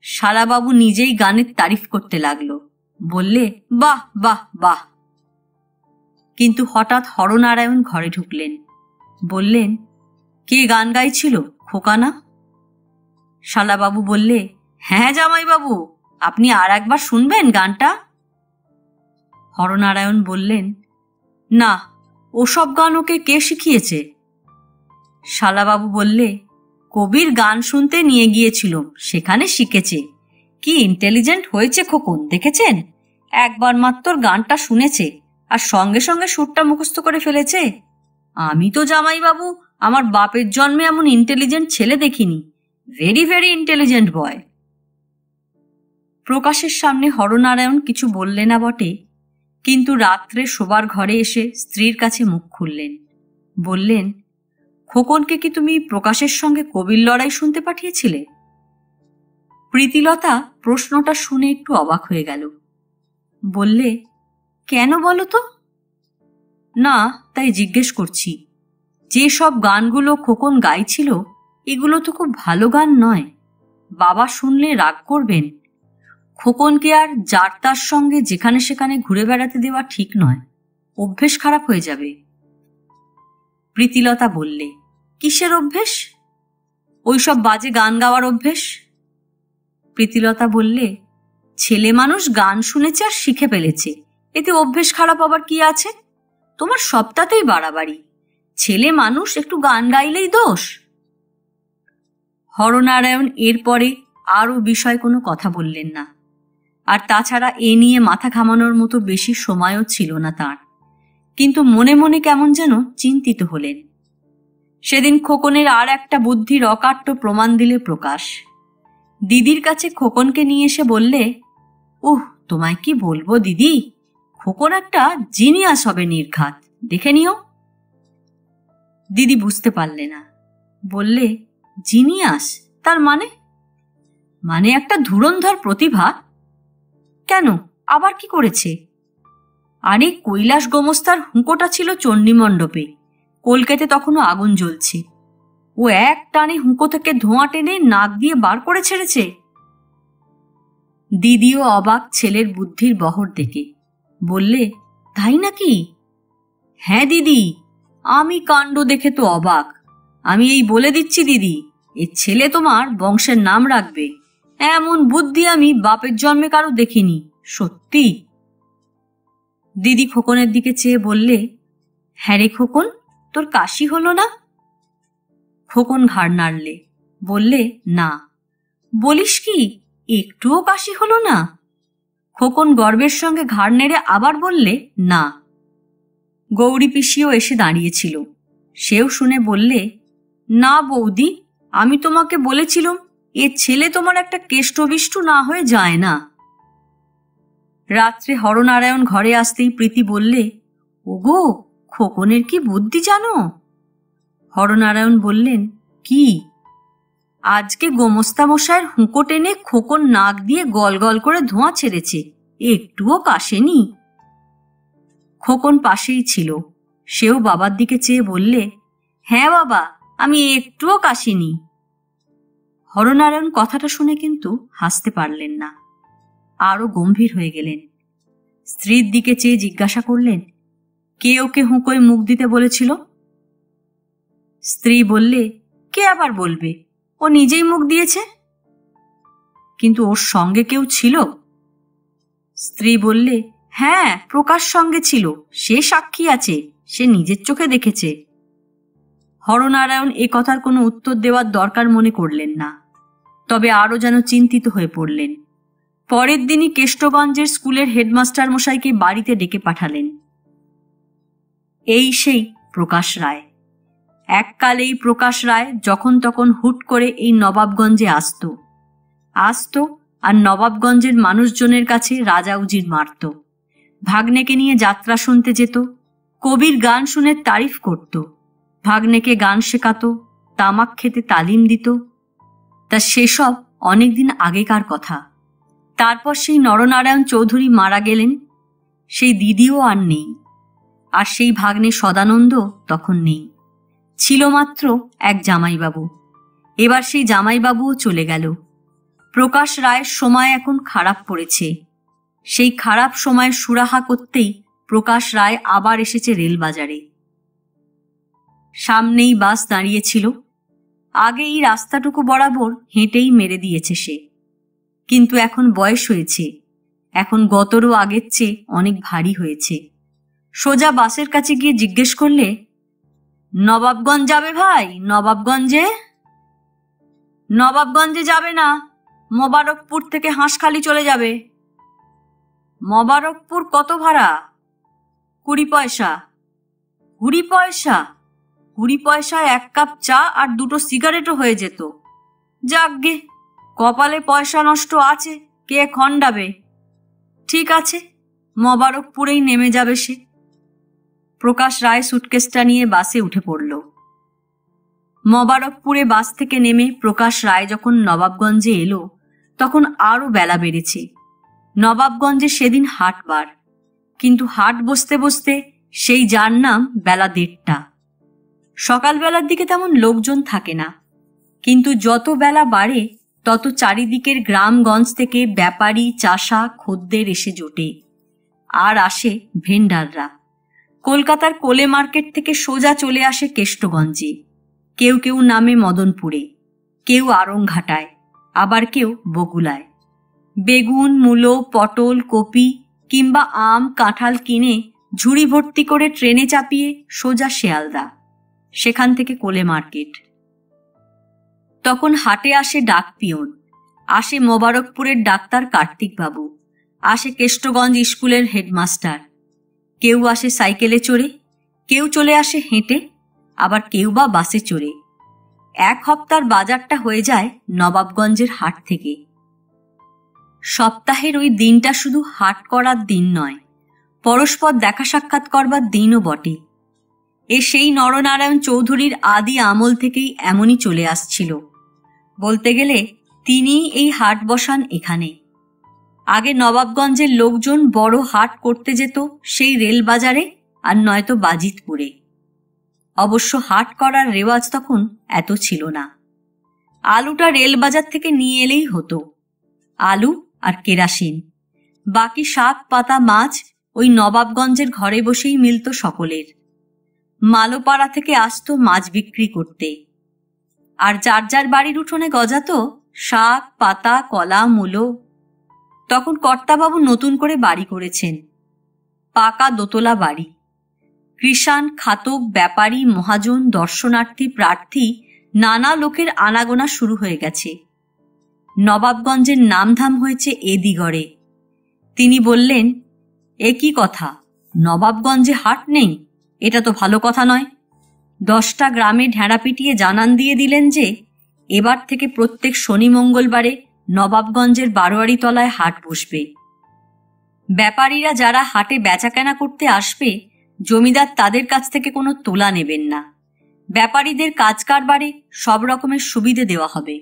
শালাবাবু নিজেই গানের তারিফ করতে লাগলো। বললে, বাহ বাহ বাহ। কিন্তু হঠাৎ হরনারায়ণ ঘরে ঢুকলেন। বললেন, কে গান গাইছিল, খোকানা? শালাবাবু বললে, হ্যাঁ জামাইবাবু, আপনি আর একবার শুনবেন গানটা? হরনারায়ণ বললেন, না, ওসব গান ওকে কে শিখিয়েছে? শালাবাবু বললে, কবির গান শুনতে নিয়ে গিয়েছিল, সেখানে শিখেছে। কি ইন্টেলিজেন্ট হয়েছে খোকন, দেখেছেন? একবার মাত্র গানটা শুনেছে আর সঙ্গে সঙ্গে সুরটা মুখস্থ করে ফেলেছে। আমি তো জামাইবাবু আমার বাপের জন্মে এমন ইন্টেলিজেন্ট ছেলে দেখিনি। ভেরি ভেরি ইন্টেলিজেন্ট বয়। প্রকাশের সামনে হরনারায়ণ কিছু বললে না বটে, কিন্তু রাত্রে শোবার ঘরে এসে স্ত্রীর কাছে মুখ খুললেন। বললেন, খোকনকে কি তুমি প্রকাশের সঙ্গে কবির লড়াই শুনতে পাঠিয়েছিলে? প্রীতিলতা প্রশ্নটা শুনে একটু অবাক হয়ে গেল। বললে, কেন বলো তো? না, তাই জিজ্ঞেস করছি। যে সব গানগুলো খোকন গাইছিল, এগুলো তো খুব ভালো গান নয়। বাবা শুনলে রাগ করবেন। খোকনকে আর যার তার সঙ্গে যেখানে সেখানে ঘুরে বেড়াতে দেওয়া ঠিক নয়, অভ্যেস খারাপ হয়ে যাবে। প্রীতিলতা বললে, কিসের অভ্যেস? ওইসব বাজে গান গাওয়ার অভ্যেস। প্রীতিলতা বললে, ছেলে মানুষ গান শুনেছে আর শিখে ফেলেছে, এতে অভ্যেস খারাপ আবার কি আছে? তোমার সবটাতেই বাড়াবাড়ি। ছেলে মানুষ একটু গান গাইলেই দোষ। হরনারায়ণ এরপরে আরও বিষয় কোনো কথা বললেন না। আর তাছাড়া এ নিয়ে মাথা ঘামানোর মতো বেশি সময়ও ছিল না তাঁর। কিন্তু মনে মনে কেমন যেন চিন্তিত হলেন। সেদিন খোকনের আর একটা বুদ্ধির অকাট্য প্রমাণ দিলে প্রকাশ। দিদির কাছে খোকনকে নিয়ে এসে বললে, তোমায় কি বলবো দিদি, খোকন একটা জিনিয়াস হবে নির্ঘাত, দেখে নিও। দিদি বুঝতে পারলে না। বললে, জিনিয়াস তার মানে? মানে একটা ধুরন্ধর প্রতিভা। কেন, আবার কি করেছে? আরে কৈলাস গোমস্তার হুঁকোটা ছিল চণ্ডীমণ্ডপে, কলকাতে তখনও আগুন জ্বলছে। ও এক টানে হুঁকো থেকে ধোঁয়া টেনে নাক দিয়ে বার করে ছেড়েছে। দিদিও অবাক ছেলের বুদ্ধির বহর দেখে। বললে, তাই নাকি? হ্যাঁ দিদি, আমি কাণ্ড দেখে তো অবাক। আমি এই বলে দিচ্ছি দিদি, এ ছেলে তোমার বংশের নাম রাখবে। এমন বুদ্ধি আমি বাপের জন্মে কারো দেখিনি, সত্যি। দিদি খোকনের দিকে চেয়ে বললে, হ্যাঁ রে খোকন, তোর কাশি হলো না? খোকন ঘাড় নাড়লে। বললে, না। বলিস কি, একটুও কাশি হলো না? খোকন গর্বের সঙ্গে ঘাড় নেড়ে আবার বললে, না। গৌরী পিসিও এসে দাঁড়িয়েছিল। সেও শুনে বললে, না বৌদি, আমি তোমাকে বলেছিলাম এ ছেলে তোমার একটা কেষ্টবিষ্টু না হয়ে যায় না। রাত্রে হরনারায়ণ ঘরে আসতেই প্রীতি বললে, ওগো, খোকনের কি বুদ্ধি জানো? হরনারায়ণ বললেন, কি? আজকে গোমস্তামশায়ের হুঁকো টেনে খোকন নাক দিয়ে গল গল করে ধোঁয়া ছেড়েছে, একটুও কাশেনি। খোকন পাশেই ছিল, সেও বাবার দিকে চেয়ে বললে, হ্যাঁ বাবা, আমি একটুও কাশিনি। হরনারায়ণ কথাটা শুনে কিন্তু হাসতে পারলেন না, আরো গম্ভীর হয়ে গেলেন। স্ত্রীর দিকে চেয়ে জিজ্ঞাসা করলেন, কে ওকে হুঁকোয় মুখ দিতে বলেছিল? স্ত্রী বললে, কে আবার বলবে, ও নিজেই মুখ দিয়েছে। কিন্তু ওর সঙ্গে কেউ ছিল? স্ত্রী বললে, হ্যাঁ, প্রকাশ সঙ্গে ছিল, সে সাক্ষী আছে, সে নিজের চোখে দেখেছে। হরনারায়ণ এ কথার কোনো উত্তর দেওয়ার দরকার মনে করলেন না, তবে আরও যেন চিন্তিত হয়ে পড়লেন। পরের দিনই কেষ্টগঞ্জের স্কুলের হেডমাস্টার মশাইকে বাড়িতে ডেকে পাঠালেন। এই সেই প্রকাশ রায়। এককালেই প্রকাশ রায় যখন তখন হুট করে এই নবাবগঞ্জে আসত আর নবাবগঞ্জের মানুষজনের কাছে রাজা উজির মারত, ভাগ্নেকে নিয়ে যাত্রা শুনতে যেত, কবির গান শুনে তারিফ করত, ভাগ্নেকে গান শেখাতো, তামাক খেতে তালিম দিত। তা সেসব অনেকদিন আগেকার কথা। তারপর সেই নরনারায়ণ চৌধুরী মারা গেলেন, সেই দিদিও আর নেই, আর সেই ভাগ্নে সদানন্দ তখন নেই, ছিল মাত্র এক জামাইবাবু। এবার সেই জামাইবাবুও চলে গেল। প্রকাশ রায়ের সময় এখন খারাপ পড়েছে। সেই খারাপ সময় সুরাহা করতেই প্রকাশ রায় আবার এসেছে রেলবাজারে। সামনেই বাস দাঁড়িয়েছিল, আগে এই রাস্তাটুকু বরাবর হেঁটেই মেরে দিয়েছে সে। কিন্তু এখন বয়স হয়েছে, এখন গতরও আগের চেয়ে অনেক ভারী হয়েছে। সোজা বাসের কাছে গিয়ে জিজ্ঞেস করলে, নবাবগঞ্জ যাবে ভাই? নবাবগঞ্জে? নবাবগঞ্জে যাবে না, মোবারকপুর থেকে হাঁসখালি চলে যাবে। মোবারকপুর কত ভাড়া? 20 পয়সা। 20 পয়সা? 20 পয়সায় 1 কাপ চা আর 2টো সিগারেটও হয়ে যেত। যাকগে, কপালে পয়সা নষ্ট আছে, কে খণ্ডাবে। ঠিক আছে, মোবারকপুরেই নেমে যাবে সে। প্রকাশ রায় সুটকেসটা নিয়ে বাসে উঠে পড়ল। মোবারকপুরে বাস থেকে নেমে প্রকাশ রায় যখন নবাবগঞ্জে এলো, তখন আরও বেলা বেড়েছে। নবাবগঞ্জে সেদিন হাটবার, কিন্তু হাট বসতে বসতে সেই যার নাম বেলা 1:30। সকালবেলার দিকে তেমন লোকজন থাকে না, কিন্তু যত বেলা বাড়ে তত চারিদিকের গ্রামগঞ্জ থেকে ব্যাপারী, চাষা, খদ্দের এসে জোটে। আর আসে ভেন্ডাররা। কলকাতার কোলে মার্কেট থেকে সোজা চলে আসে কেষ্টগঞ্জে। কেউ কেউ নামে মদনপুরে, কেউ আরংঘাটায়, আবার কেউ বগুলায়। বেগুন, মূলো, পটল, কপি কিংবা আম, কাঁঠাল কিনে ঝুড়ি ভর্তি করে ট্রেনে চাপিয়ে সোজা শিয়ালদা, সেখান থেকে কোলে মার্কেট। তখন হাটে আসে ডাক পিয়ন, আসে মোবারকপুরের ডাক্তার কার্তিকবাবু, আসে কেষ্টগঞ্জ স্কুলের হেডমাস্টার। কেউ আসে সাইকেলে চড়ে, কেউ চলে আসে হেঁটে, আবার কেউ বা বাসে চড়ে। 1 হপ্তার বাজারটা হয়ে যায় নবাবগঞ্জের হাট থেকে। সপ্তাহের ওই দিনটা শুধু হাট করার দিন নয়, পরস্পর দেখা সাক্ষাৎ করবার দিনও বটে। এ সেই নরনারায়ণ চৌধুরীর আদি আমল থেকেই এমনই চলে আসছিল। বলতে গেলে তিনিই এই হাট বসান এখানে। আগে নবাবগঞ্জের লোকজন বড় হাট করতে যেত সেই রেলবাজারে, আর নয়তো বাজিতপুরে। অবশ্য হাট করার রেওয়াজ তখন এত ছিল না। আলুটা রেলবাজার থেকে নিয়ে এলেই হতো, আলু আর কেরাসিন। বাকি শাক, পাতা, মাছ ওই নবাবগঞ্জের ঘরে বসেই মিলত সকলের। মালোপাড়া থেকে আসতো মাছ বিক্রি করতে, আর যার যার বাড়ির উঠোনে গজাতো শাক, পাতা, কলা, মূলো। তখন কর্তাবাবু নতুন করে বাড়ি করেছেন, পাকা দোতলা বাড়ি। কৃষাণ, খাতক, ব্যাপারী, মহাজন, দর্শনার্থী, প্রার্থী নানা লোকের আনাগোনা শুরু হয়ে গেছে। নবাবগঞ্জের নামধাম হয়েছে এ দিগরে। তিনি বললেন, এ কি কথা, নবাবগঞ্জে হাট নেই? এটা তো ভালো কথা নয়। 10টা গ্রামে ঢেঁড়া পিটিয়ে জানান দিয়ে দিলেন যে এবার থেকে প্রত্যেক শনি মঙ্গলবারে নবাবগঞ্জের বারোয়ারি তলায় হাট বসবে। ব্যাপারীরা যারা হাটে বেচাকেনা করতে আসবে, জমিদার তাদের কাছ থেকে কোনো তোলা নেবেন না। ব্যাপারীদের কাজ কারবারে সব রকমের সুবিধে দেওয়া হবে।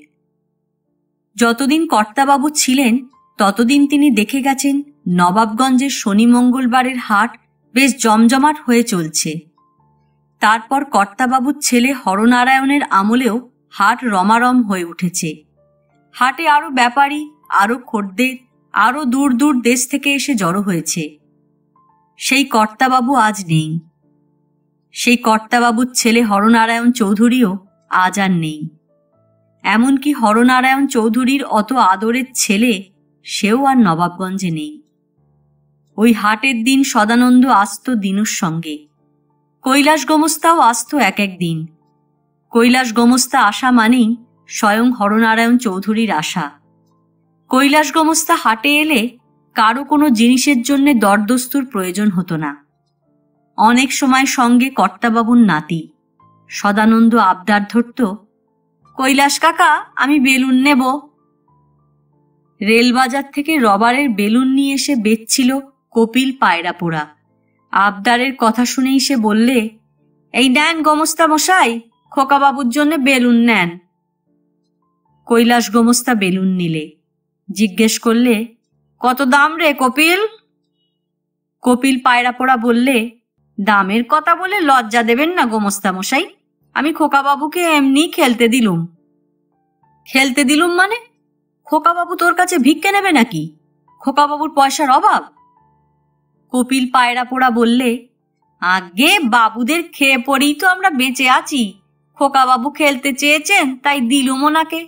যতদিন কর্তাবাবু ছিলেন ততদিন তিনি দেখে গেছেন নবাবগঞ্জের শনি মঙ্গলবারের হাট বেশ জমজমাট হয়ে চলছে। তারপর কর্তাবাবুর ছেলে হরনারায়ণের আমলেও হাট রমারম হয়ে উঠেছে। হাটে আরো ব্যাপারী, আরো খদ্দের, আরো দূর দূর দেশ থেকে এসে জড়ো হয়েছে। সেই কর্তাবাবু আজ নেই। সেই কর্তাবাবুর ছেলে হরনারায়ণ চৌধুরীও আজ আর নেই। এমনকি হরনারায়ণ চৌধুরীর অত আদরের ছেলে, সেও আর নবাবগঞ্জে নেই। ওই হাটের দিন সদানন্দ আসত দিনুর সঙ্গে। কৈলাস গোমস্তাও আসত এক এক দিন। কৈলাস গোমস্তা আসা মানেই স্বয়ং হরনারায়ণ চৌধুরীর আশা। কৈলাস গোমস্তা হাটে এলে কারো কোনো জিনিসের জন্য দরদস্তুর প্রয়োজন হতো না। অনেক সময় সঙ্গে কর্তাবাবুর নাতি সদানন্দ আবদার ধরত, কৈলাস কাকা, আমি বেলুন নেব। রেলবাজার থেকে রবারের বেলুন নিয়ে এসে বেচছিল কপিল পায়রাপোড়া। আবদারের কথা শুনেই সে বললে, এই নেন গোমস্তা মশাই, খোকাবাবুর জন্য বেলুন নেন। কৈলাস গোমস্তা বেলুন নিলে। জিজ্ঞেস করলে, কত দাম রে কপিল? কপিল পায়রাপোড়া বললে, দামের কথা বলে লজ্জা দেবেন না গোমস্তা মশাই, আমি খোকাবাবুকে এমনি খেলতে দিলুম। খেলতে দিলুম মানে? খোকাবাবু তোর কাছে ভিক্ষে নেবে নাকি? খোকাবাবুর পয়সার অভাব? কপিল পায়রাপোড়া বললে, আগে বাবুদের খেয়ে পড়েই তো আমরা বেঁচে আছি। খোকাবাবু খেলতে চেয়েছেন তাই দিলুম ওনাকে।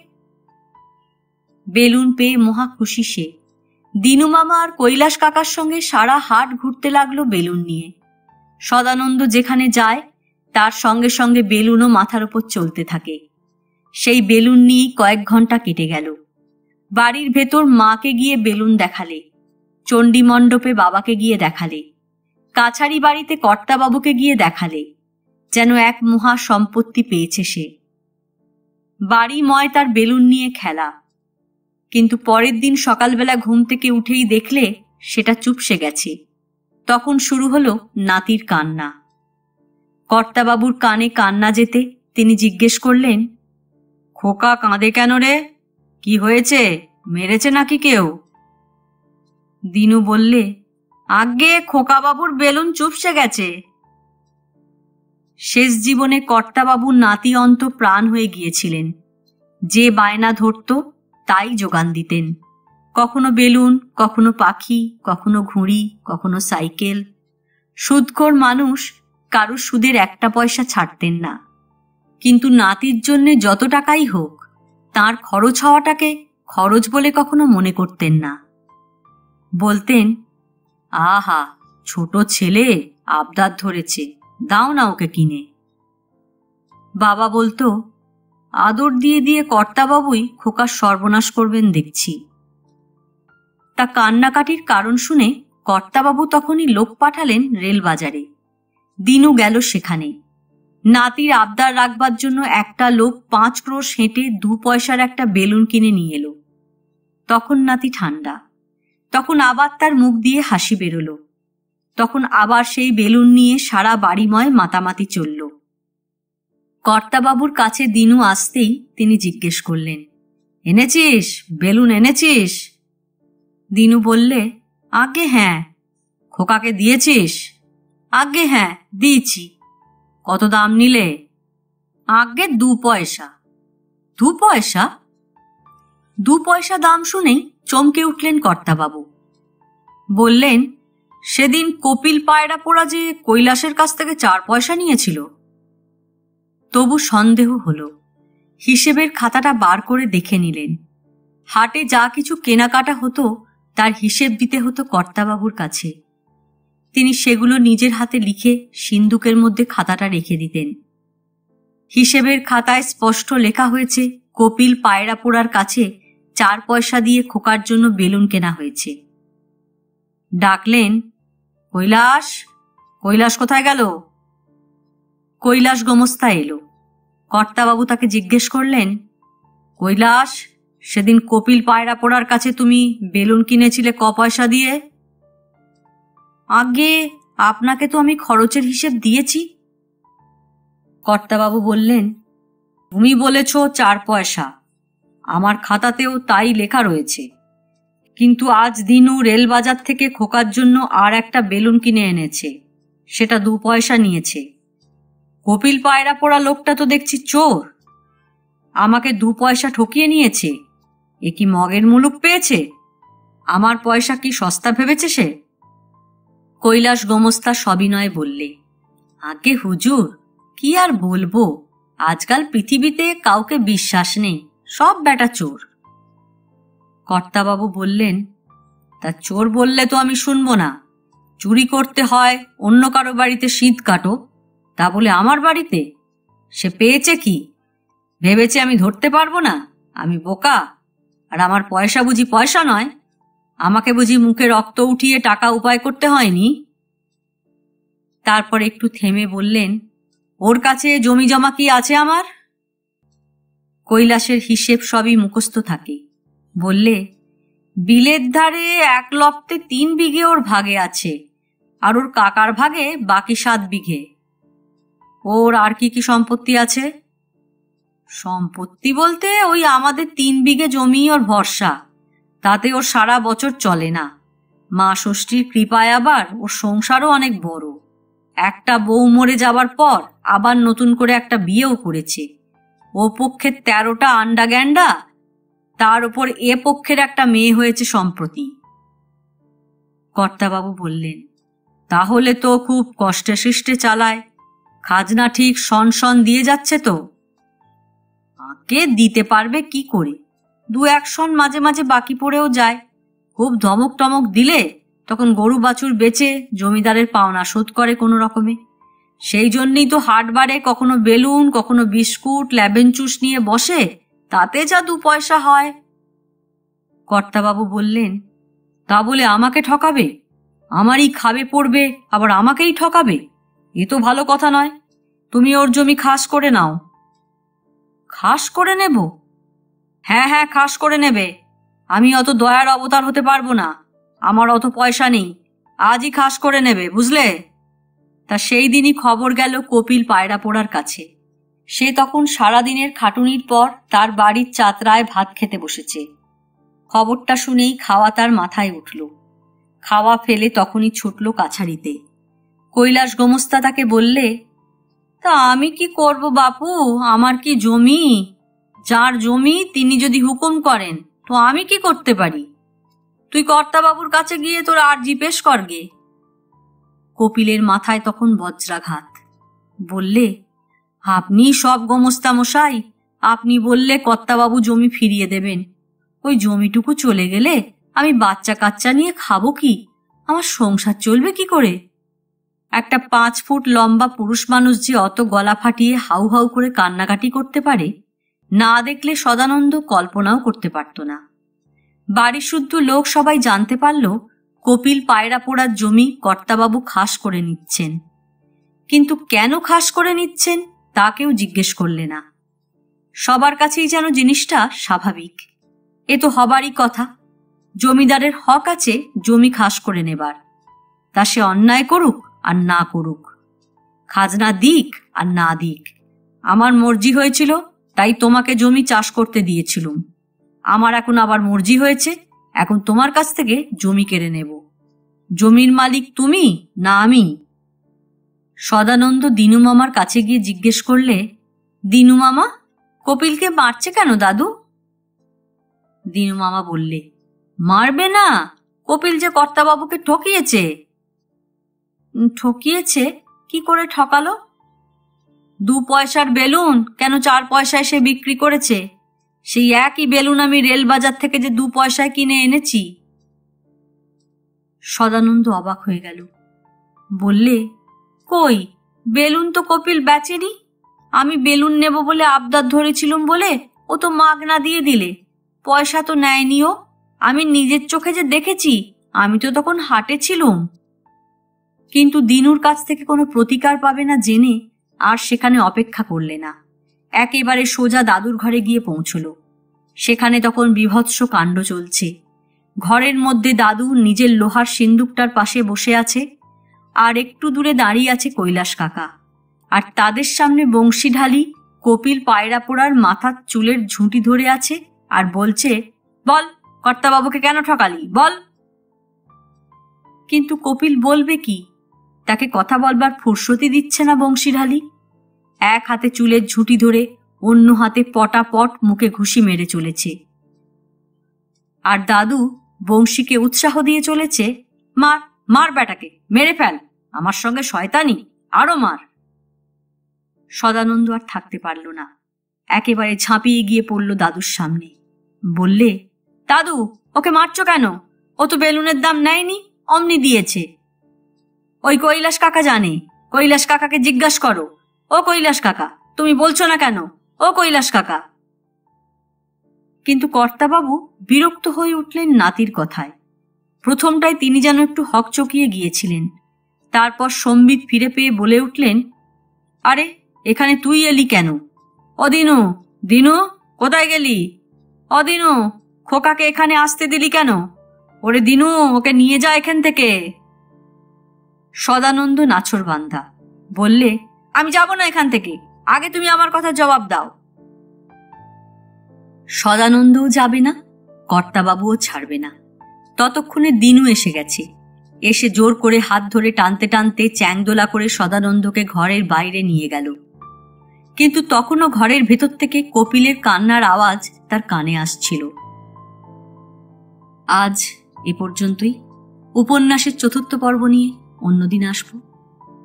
বেলুন পেয়ে মহা খুশি সে। দিনু মামা আর কৈলাস কাকার সঙ্গে সারা হাট ঘুরতে লাগলো বেলুন নিয়ে। সদানন্দ যেখানে যায় তার সঙ্গে সঙ্গে বেলুনও মাথার উপর চলতে থাকে। সেই বেলুন নিয়েই কয়েক ঘন্টা কেটে গেল। বাড়ির ভেতর মাকে গিয়ে বেলুন দেখালে, চণ্ডী মণ্ডপে বাবাকে গিয়ে দেখালে, কাছারি বাড়িতে কর্তাবাবুকে গিয়ে দেখালে, যেন এক মহা সম্পত্তি পেয়েছে সে। বাড়িময় তার বেলুন নিয়ে খেলা। কিন্তু পরের দিন সকালবেলা ঘুম থেকে উঠেই দেখলে সেটা চুপসে গেছে। তখন শুরু হলো নাতির কান্না। কর্তাবাবুর কানে কান্না যেতে তিনি জিজ্ঞেস করলেন, খোকা কাঁদে কেন রে? কি হয়েছে? মেরেছে নাকি কেউ? দিনু বললে, আগে খোকাবাবুর বেলুন চুপসে গেছে। শেষ জীবনে কর্তাবাবুর নাতি অন্ত প্রাণ হয়ে গিয়েছিলেন। যে বায়না ধরত তাই যোগান দিতেন। কখনো বেলুন, কখনো পাখি, কখনো ঘুড়ি, কখনো সাইকেল। সুদখোর মানুষ, কারো সুদের একটা পয়সা ছাড়তেন না। কিন্তু নাতির জন্যে যত টাকাই হোক, তার খরচ হওয়াটাকে খরচ বলে কখনো মনে করতেন না। বলতেন, আহা, ছোট ছেলে আবদার ধরেছে, দাও না ওকে কিনে। বাবা বলতো, আদর দিয়ে দিয়ে কর্তাবাবুই খোকার সর্বনাশ করবেন দেখছি। তা কান্নাকাটির কারণ শুনে কর্তাবাবু তখনই লোক পাঠালেন রেলবাজারে। দিনু গেল সেখানে। নাতির আবদার রাখবার জন্য একটা লোক 5 ক্রোশ হেঁটে 2 পয়সার একটা বেলুন কিনে নিয়ে এলো। তখন নাতি ঠান্ডা। তখন আবার তার মুখ দিয়ে হাসি বেরোলো। তখন আবার সেই বেলুন নিয়ে সারা বাড়িময় মাতামাতি চলল। কর্তাবাবুর কাছে দিনু আসতেই তিনি জিজ্ঞেস করলেন, এনেছিস? বেলুন এনেছিস? দিনু বললে, আগে হ্যাঁ। খোকাকে দিয়েছিস? আগে হ্যাঁ, দিয়েছি। কত দাম নিলে? আগে 2 পয়সা। 2 পয়সা? 2 পয়সা দাম শুনেই চমকে উঠলেন কর্তাবাবু। বললেন, সেদিন কপিল পায়রাপোড়া যে কৈলাসের কাছ থেকে 4 পয়সা নিয়েছিল। তবু সন্দেহ হলো। হিসেবের খাতাটা বার করে দেখে নিলেন। হাটে যা কিছু কেনাকাটা হতো তার হিসেব দিতে হতো কর্তাবাবুর কাছে। তিনি সেগুলো নিজের হাতে লিখে সিন্দুকের মধ্যে খাতাটা রেখে দিতেন। হিসেবের খাতায় স্পষ্ট লেখা হয়েছে কপিল পায়রাপোড়ার কাছে 4 পয়সা দিয়ে খোকার জন্য বেলুন কেনা হয়েছে। ডাকলেন, কৈলাস, কৈলাস কোথায় গেল? কৈলাস গোমস্তা এলো। কর্তাবাবু তাকে জিজ্ঞেস করলেন, কৈলাস, সেদিন কপিল পায়রাপোড়ার কাছে তুমি বেলুন কিনেছিলে ক পয়সা দিয়ে? আগে আপনাকে তো আমি খরচের হিসেব দিয়েছি। কর্তাবাবু বললেন, তুমি বলেছ 4 পয়সা, আমার খাতাতেও তাই লেখা রয়েছে। কিন্তু আজ দিনু রেলবাজার থেকে খোকার জন্য আর একটা বেলুন কিনে এনেছে, সেটা 2 পয়সা নিয়েছে। কপিল পায়রা পোড়া লোকটা তো দেখছি চোর, আমাকে 2 পয়সা ঠকিয়ে নিয়েছে। এ কি মগের মুলুক পেয়েছে? আমার পয়সা কি সস্তা ভেবেছে সে? কৈলাস গোমস্তা সবিনয়ে বললে, আগে হুজুর, কি আর বলবো, আজকাল পৃথিবীতে কাউকে বিশ্বাস নেই, সব বেটা চোর। কর্তাবাবু বললেন, তা চোর বললে তো আমি শুনবো না। চুরি করতে হয় অন্য কারো বাড়িতে শীত কাটো, তা বলে আমার বাড়িতে? সে পেয়েছে কি? ভেবেছে আমি ধরতে পারবো না? আমি বোকা? আর আমার পয়সা বুঝি পয়সা নয়? আমাকে বুঝি মুখে রক্ত উঠিয়ে টাকা উপায় করতে হয়নি? তারপর একটু থেমে বললেন, ওর কাছে জমি জমা কি আছে আমার? কৈলাসের হিসেব সবই মুখস্থ থাকে। বললে, বিলের ধারে 1 লপ্তে 3 বিঘে ওর ভাগে আছে, আর ওর কাকার ভাগে বাকি 7 বিঘে। ওর আর কি কি সম্পত্তি আছে? সম্পত্তি বলতে ওই আমাদের 3 বিঘে জমি ওর ভরসা, তাতে ওর সারা বছর চলে না। মা ষষ্ঠীর কৃপায় আবার ওর সংসারও অনেক বড়। একটা বউ মরে যাবার পর আবার নতুন করে একটা বিয়েও করেছে। ও পক্ষের 13টা আন্ডা গ্যান্ডা, তার উপর এ পক্ষের একটা মেয়ে হয়েছে সম্প্রতি। কর্তাবাবু বললেন, তাহলে তো খুব কষ্টে সৃষ্টে চালায়। খাজনা ঠিক সন দিয়ে যাচ্ছে তো? আগে দিতে পারবে কি করে? 2-1 শন মাঝে মাঝে বাকি পড়েও যায়। খুব ধমক টমক দিলে তখন গরু বাছুর বেচে জমিদারের পাওনা শোধ করে কোনো রকমে। সেই জন্যই তো হাটবারে কখনো বেলুন, কখনো বিস্কুট, ল্যাবেন চুস নিয়ে বসে, তাতে যা 2 পয়সা হয়। কর্তাবাবু বললেন, তা বলে আমাকে ঠকাবে? আমারই খাবে পড়বে, আবার আমাকেই ঠকাবে? এ তো ভালো কথা নয়। তুমি ওর জমি খাস করে নাও। খাস করে নেব? হ্যাঁ হ্যাঁ, খাস করে নেবে। আমি অত দয়ার অবতার হতে পারবো না, আমার অত পয়সা নেই। আজই খাস করে নেবে, বুঝলে? তা সেই দিনই খবর গেল কপিল পায়রা পোড়ার কাছে। সে তখন সারাদিনের খাটুনির পর তার বাড়ির চাতরায় ভাত খেতে বসেছে। খবরটা শুনেই খাওয়া তার মাথায় উঠল। খাওয়া ফেলে তখনই ছুটল কাছারিতে। কৈলাস গোমস্তা তাকে বললে, তা আমি কি করব বাপু, আমার কি জমি? যার জমি তিনি যদি হুকুম করেন তো আমি কি করতে পারি? তুই কর্তাবাবুর কাছে গিয়ে তোর আর্জি পেশ করগে। কপিলের মাথায় তখন বজ্রাঘাত। বললে, আপনি সব গোমস্তা মশাই, আপনি বললে কর্তাবাবু জমি ফিরিয়ে দেবেন। ওই জমিটুকু চলে গেলে আমি বাচ্চা কাচ্চা নিয়ে খাবো কি? আমার সংসার চলবে কি করে? একটা 5 ফুট লম্বা পুরুষ মানুষ যে অত গলা ফাটিয়ে হাউ হাউ করে কান্নাকাটি করতে পারে, না দেখলে সদানন্দ কল্পনাও করতে পারত না। বাড়ি শুদ্ধ লোক সবাই জানতে পারল কপিল পায়রা পোড়ার জমি কর্তাবাবু খাস করে নিচ্ছেন। কিন্তু কেন খাস করে নিচ্ছেন তা কেউ জিজ্ঞেস করলে না। সবার কাছেই যেন জিনিসটা স্বাভাবিক। এ তো হবারই কথা। জমিদারের হক আছে জমি খাস করে নেবার, তা সে অন্যায় করুক আর না করুক, খাজনা দিক আর না দিক। আমার মর্জি হয়েছিল তাই তোমাকে জমি চাষ করতে দিয়েছিলুম। আমার এখন আবার মর্জি হয়েছে, এখন তোমার কাছ থেকে জমি কেড়ে নেব। জমির মালিক তুমি না আমি? সদানন্দ দিনু মামার কাছে গিয়ে জিজ্ঞেস করলে, দিনু মামা, কপিলকে মারছে কেন দাদু? দিনু মামা বললে, মারবে না, কপিল যে কর্তাবাবুকে ঠকিয়েছে। ঠকিয়েছে? কি করে ঠকালো? 2 পয়সার বেলুন কেন 4 পয়সায় সে বিক্রি করেছে। সেই একই বেলুন আমি রেল বাজার থেকে যে 2 পয়সায় কিনে এনেছি। সদানন্দ অবাক হয়ে গেল। বললে, কই, বেলুন তো কপিল বেচেনি। আমি বেলুন নেব বলে আবদার ধরেছিলুম বলে ও তো মাগনা দিয়ে দিলে, পয়সা তো নেয়নি ও। আমি নিজের চোখে যে দেখেছি, আমি তো তখন হাটে ছিলুম। কিন্তু দিনুর কাছ থেকে কোনো প্রতিকার পাবে না জেনে আর সেখানে অপেক্ষা করলে না, একেবারে সোজা দাদুর ঘরে গিয়ে পৌঁছল। সেখানে তখন বীভৎস কাণ্ড চলছে। ঘরের মধ্যে দাদু নিজের লোহার সিন্দুকটার পাশে বসে আছে, আর একটু দূরে দাঁড়িয়ে আছে কৈলাস কাকা, আর তাদের সামনে বংশী ঢালি কপিল পায়রা পোড়ার মাথার চুলের ঝুঁটি ধরে আছে আর বলছে, বল কর্তাবাবুকে কেন ঠকালি, বল। কিন্তু কপিল বলবে কি? তাকে কথা বলবার ফুরসতি দিচ্ছে না বংশী ঢালি। এক হাতে চুলের ঝুঁটি ধরে অন্য হাতে পটাপট মুখে ঘুষি মেরে চলেছে। আর দাদু বংশীকে উৎসাহ দিয়ে চলেছে, মার মার বেটাকে, মেরে ফেল, আমার সঙ্গে শয়তানি, আরো মার। সদানন্দ আর থাকতে পারল না, একেবারে ঝাঁপিয়ে গিয়ে পড়ল দাদুর সামনে। বললে, দাদু ওকে মারছো কেন? ও তো বেলুনের দাম নেয়নি, অমনি দিয়েছে। ওই কৈলাস কাকা জানে, কৈলাস কাকাকে জিজ্ঞাসা করো। ও কৈলাস কাকা, তুমি বলছো না কেন? ও কৈলাস কাকা। কিন্তু কর্তাবাবু বিরক্ত হয়ে উঠলেন নাতির কথায়। প্রথমটায় তিনি যেন একটু হকচকিয়ে গিয়েছিলেন, তারপর সম্বিত ফিরে পেয়ে বলে উঠলেন, আরে এখানে তুই এলি কেন? অদিনু, দিনু কোথায় গেলি? অদিনু, খোকাকে এখানে আসতে দিলি কেন? ওরে দিনু, ওকে নিয়ে যা এখান থেকে। সদানন্দ নাছর বান্ধা বললে, আমি যাব না এখান থেকে, আগে তুমি আমার কথা জবাব দাও। সদানন্দও যাবে না, কর্তাবাবুও ছাড়বে না। ততক্ষণে দিনু এসে গেছে। এসে জোর করে হাত ধরে টানতে টানতে চ্যাংদোলা করে সদানন্দকে ঘরের বাইরে নিয়ে গেল। কিন্তু তখনও ঘরের ভেতর থেকে কপিলের কান্নার আওয়াজ তার কানে আসছিল। আজ এ পর্যন্তই। উপন্যাসের ৪র্থ পর্ব নিয়ে অন্যদিন আসব।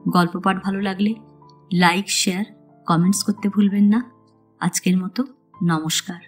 গল্প পাঠ ভালো লাগলে লাইক, শেয়ার, কমেন্টস করতে ভুলবেন না। আজকের মতো নমস্কার।